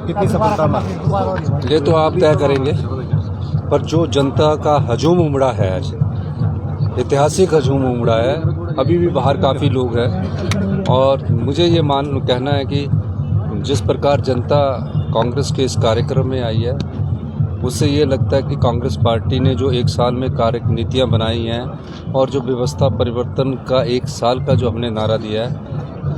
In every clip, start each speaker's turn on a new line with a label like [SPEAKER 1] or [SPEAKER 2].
[SPEAKER 1] कितनी सफलता
[SPEAKER 2] ये तो आप तय करेंगे, पर जो जनता का हजूम उमड़ा है आज, ऐतिहासिक हजूम उमड़ा है। अभी भी बाहर काफ़ी लोग हैं और मुझे ये कहना है कि जिस प्रकार जनता कांग्रेस के इस कार्यक्रम में आई है, उससे ये लगता है कि कांग्रेस पार्टी ने जो एक साल में नीतियाँ बनाई हैं और जो व्यवस्था परिवर्तन का एक साल का जो हमने नारा दिया है,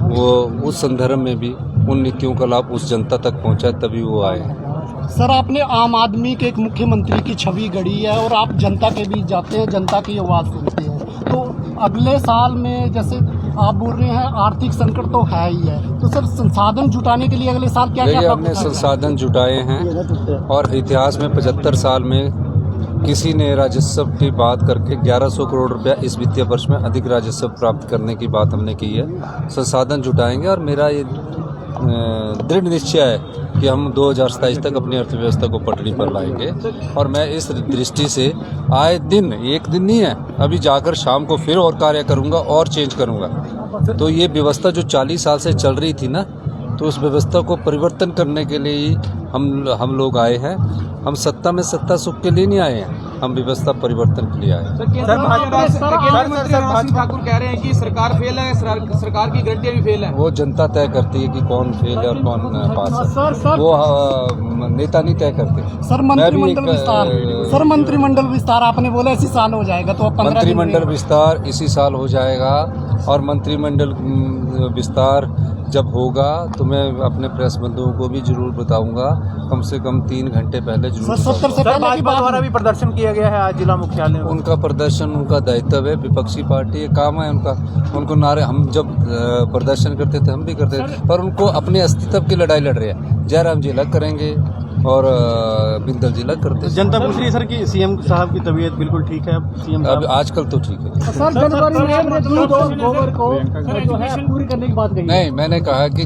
[SPEAKER 2] वो उस संदर्भ में भी उन नीतियों का लाभ उस जनता तक पहुँचा, तभी वो आए हैं।
[SPEAKER 3] सर, आपने आम आदमी के एक मुख्यमंत्री की छवि गढ़ी है और आप जनता के बीच जाते हैं, जनता की आवाज़ सुनते हैं। तो अगले साल में जैसे आप बोल रहे हैं आर्थिक संकट तो है ही है, तो सर संसाधन जुटाने के लिए अगले साल क्या क्या
[SPEAKER 2] हमने संसाधन जुटाए हैं और इतिहास में 75 साल में किसी ने राजस्व की बात करके 1100 करोड़ रुपया इस वित्तीय वर्ष में अधिक राजस्व प्राप्त करने की बात हमने की है। संसाधन जुटाएंगे और मेरा ये दृढ़ निश्चय है कि हम 2027 तक अपनी अर्थव्यवस्था को पटरी पर लाएंगे। और मैं इस दृष्टि से आए दिन, एक दिन नहीं है, अभी जाकर शाम को फिर और कार्य करूंगा और चेंज करूंगा। तो ये व्यवस्था जो 40 साल से चल रही थी ना, तो उस व्यवस्था को परिवर्तन करने के लिए ही हम लोग आए हैं। हम सत्ता में सत्ता सुख के लिए नहीं आए हैं, हम व्यवस्था परिवर्तन के लिए आए हैं।
[SPEAKER 1] ठाकुर कह रहे हैं कि सरकार फेल है, सरकार की गारंटियां भी फेल है।
[SPEAKER 2] वो जनता तय करती है कि कौन फेल है और कौन पास है, वो नेता नहीं तय करते।
[SPEAKER 3] सर मंत्रिमंडल विस्तार आपने बोला इसी साल हो जाएगा, तो
[SPEAKER 2] मंत्रिमंडल विस्तार इसी साल हो जाएगा। और मंत्रिमंडल विस्तार जब होगा तो मैं अपने प्रेस बंधुओं को भी जरूर बताऊंगा, कम से कम 3 घंटे पहले जरूर।
[SPEAKER 1] सर, भाजपा द्वारा भी प्रदर्शन किया गया है आज जिला मुख्यालय में।
[SPEAKER 2] उनका प्रदर्शन उनका दायित्व है, विपक्षी पार्टी ये काम है उनका। उनको नारे, हम जब प्रदर्शन करते थे हम भी करते थे, पर उनको अपने अस्तित्व की लड़ाई लड़ रहे हैं। जयराम जी अलग करेंगे और बिंदल जी अलग करते हैं।
[SPEAKER 1] जनता पूछ रही है सर कि सीएम साहब की तबीयत बिल्कुल ठीक है? सीएम
[SPEAKER 2] अब आजकल तो ठीक है।
[SPEAKER 3] सर, गोबर को जो है पूरी करने की बात कही।
[SPEAKER 2] नहीं, मैंने कहा कि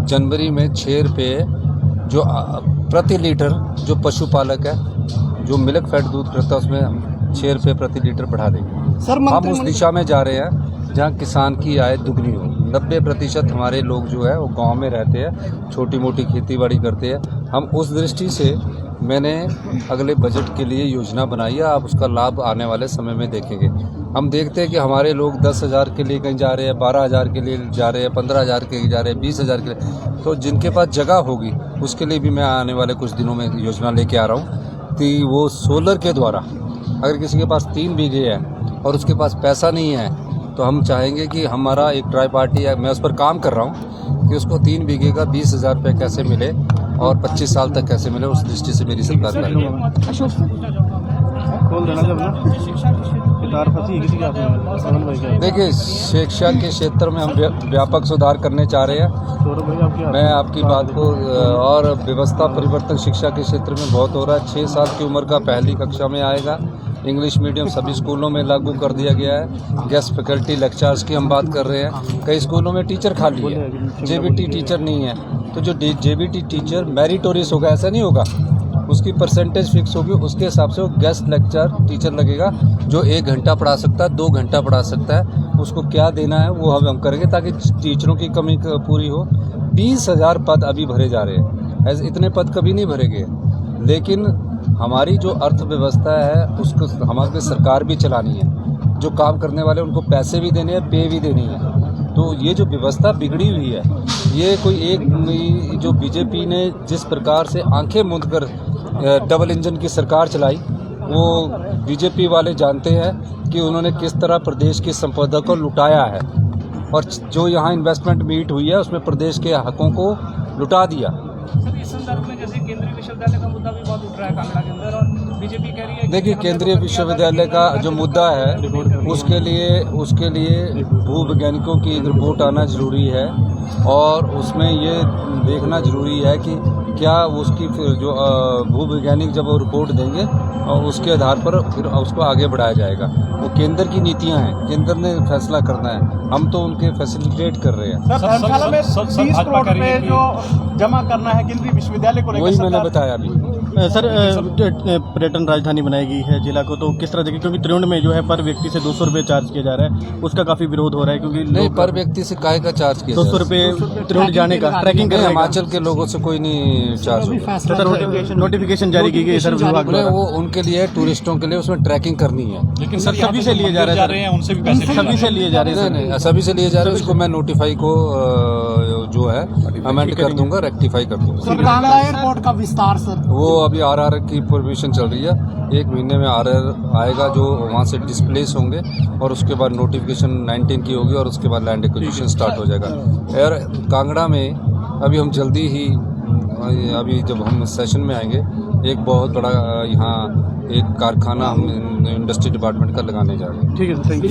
[SPEAKER 2] जनवरी में 6 रुपये जो प्रति लीटर जो पशुपालक है, जो मिल्क फैट दूध करता है, उसमें हम 6 रुपये प्रति लीटर बढ़ा देंगे।
[SPEAKER 3] सर,
[SPEAKER 2] हम उस दिशा में जा रहे हैं जहाँ किसान की आय दुगनी हो। 90% हमारे लोग जो है वो गांव में रहते हैं, छोटी मोटी खेती बाड़ी करते हैं। हम उस दृष्टि से मैंने अगले बजट के लिए योजना बनाई है, आप उसका लाभ आने वाले समय में देखेंगे। हम देखते हैं कि हमारे लोग 10,000 के लिए कहीं जा रहे हैं, 12,000 के लिए जा रहे हैं, 15,000 के लिए जा रहे हैं, 20,000 के लिए। तो जिनके पास जगह होगी उसके लिए भी मैं आने वाले कुछ दिनों में योजना लेके आ रहा हूँ कि वो सोलर के द्वारा, अगर किसी के पास 3 बीघे है और उसके पास पैसा नहीं है, तो हम चाहेंगे कि हमारा एक ट्राई पार्टी है, मैं उस पर काम कर रहा हूँ कि उसको 3 बीघे का 20,000 रुपये कैसे मिले और 25 साल तक कैसे मिले, उस दृष्टि से मेरी सरकार कर रही है। देखिए, शिक्षा के क्षेत्र में हम व्यापक सुधार करने चाह रहे हैं। मैं आपकी बात को, और व्यवस्था परिवर्तन शिक्षा के क्षेत्र में बहुत हो रहा है। 6 साल की उम्र का पहली कक्षा में आएगा। इंग्लिश मीडियम सभी स्कूलों में लागू कर दिया गया है। गेस्ट फैकल्टी लेक्चर्स की हम बात कर रहे हैं। कई स्कूलों में टीचर खाली है, जेबीटी टीचर नहीं है। तो जो जेबीटी टीचर मेरिटोरियस होगा, ऐसा नहीं होगा, उसकी परसेंटेज फिक्स होगी, उसके हिसाब से वो गेस्ट लेक्चर टीचर लगेगा, जो 1 घंटा पढ़ा सकता है, 2 घंटा पढ़ा सकता है। उसको क्या देना है वो हम करेंगे ताकि टीचरों की कमी पूरी हो। 20,000 पद अभी भरे जा रहे हैं, ऐसे इतने पद कभी नहीं भरे गए। लेकिन हमारी जो अर्थव्यवस्था है उसको हमारी सरकार भी चलानी है। जो काम करने वाले उनको पैसे भी देने हैं, पे भी देनी है। तो ये जो व्यवस्था बिगड़ी हुई है, ये कोई एक जो बीजेपी ने जिस प्रकार से आंखें मूंद कर डबल इंजन की सरकार चलाई, वो बीजेपी वाले जानते हैं कि उन्होंने किस तरह प्रदेश की संपदा को लुटाया है। और जो यहाँ इन्वेस्टमेंट मीट हुई है उसमें प्रदेश के हकों को लुटा दिया।
[SPEAKER 4] सर, इस संदर्भ में जैसे केंद्रीय विश्वविद्यालय का मुद्दा भी बहुत उठ रहा है कांगड़ा के अंदर, और बीजेपी कह रही है।
[SPEAKER 2] देखिए, केंद्रीय विश्वविद्यालय का जो मुद्दा है उसके लिए भूवैज्ञानिकों की एक रिपोर्ट आना जरूरी है और उसमें ये देखना जरूरी है कि क्या उसकी जो भूवैज्ञानिक जब वो रिपोर्ट देंगे और उसके आधार पर फिर उसको आगे बढ़ाया जाएगा। वो केंद्र की नीतियां हैं, केंद्र ने फैसला करना है, हम तो उनके फैसिलिटेट कर रहे हैं।
[SPEAKER 1] धर्मशाला में 30 करोड़ रुपए जो जमा करना है केंद्रीय विश्वविद्यालय को,
[SPEAKER 2] वही मैंने बताया अभी।
[SPEAKER 5] सर पर्यटन राजधानी बनाई गई है जिला को, तो किस तरह देखिए, क्योंकि त्रिवेंद्र में जो है पर व्यक्ति से 200 रुपये चार्ज किया जा रहा है, उसका काफ़ी विरोध हो रहा है क्योंकि
[SPEAKER 2] नहीं, पर व्यक्ति से काहे का चार्ज किया
[SPEAKER 5] 200 रुपये त्रिवेंद्र जाने का, ट्रैकिंग करने का।
[SPEAKER 2] हिमाचल के लोगों से कोई नहीं चार्ज
[SPEAKER 3] अभी
[SPEAKER 2] होगा।
[SPEAKER 3] फैसला
[SPEAKER 5] सर नोटिफिकेशन जारी की गई सर विभाग
[SPEAKER 2] बोले
[SPEAKER 5] द्वारा।
[SPEAKER 2] वो उनके लिए है, टूरिस्टों के लिए, उसमें ट्रैकिंग करनी है।
[SPEAKER 5] लेकिन सर सभी से लिए जा रहे हैं, उनसे भी पैसे सभी से लिए जा रहे हैं।
[SPEAKER 2] नहीं, सभी से लिए जा रहे हैं। उसको मैं नोटिफाई को जो है अमेंड कर दूंगा, रेक्टिफाई कर दूंगा।
[SPEAKER 3] सर कांगड़ा एयरपोर्ट का विस्तार सर,
[SPEAKER 2] वो अभी आरआर की परमिशन चल रही है, 1 महीने में आरआर आएगा जो वहाँ से डिस्प्लेस होंगे, और उसके बाद नोटिफिकेशन 19 की होगी, और उसके बाद लैंड एक्विजिशन स्टार्ट हो जाएगा। एयर कांगड़ा में अभी हम जल्दी ही, अभी जब हम सेशन में आएंगे, एक बहुत बड़ा यहाँ एक कारखाना हम इंडस्ट्री डिपार्टमेंट का लगाने जा रहे हैं।
[SPEAKER 5] ठीक है, थैंक यू।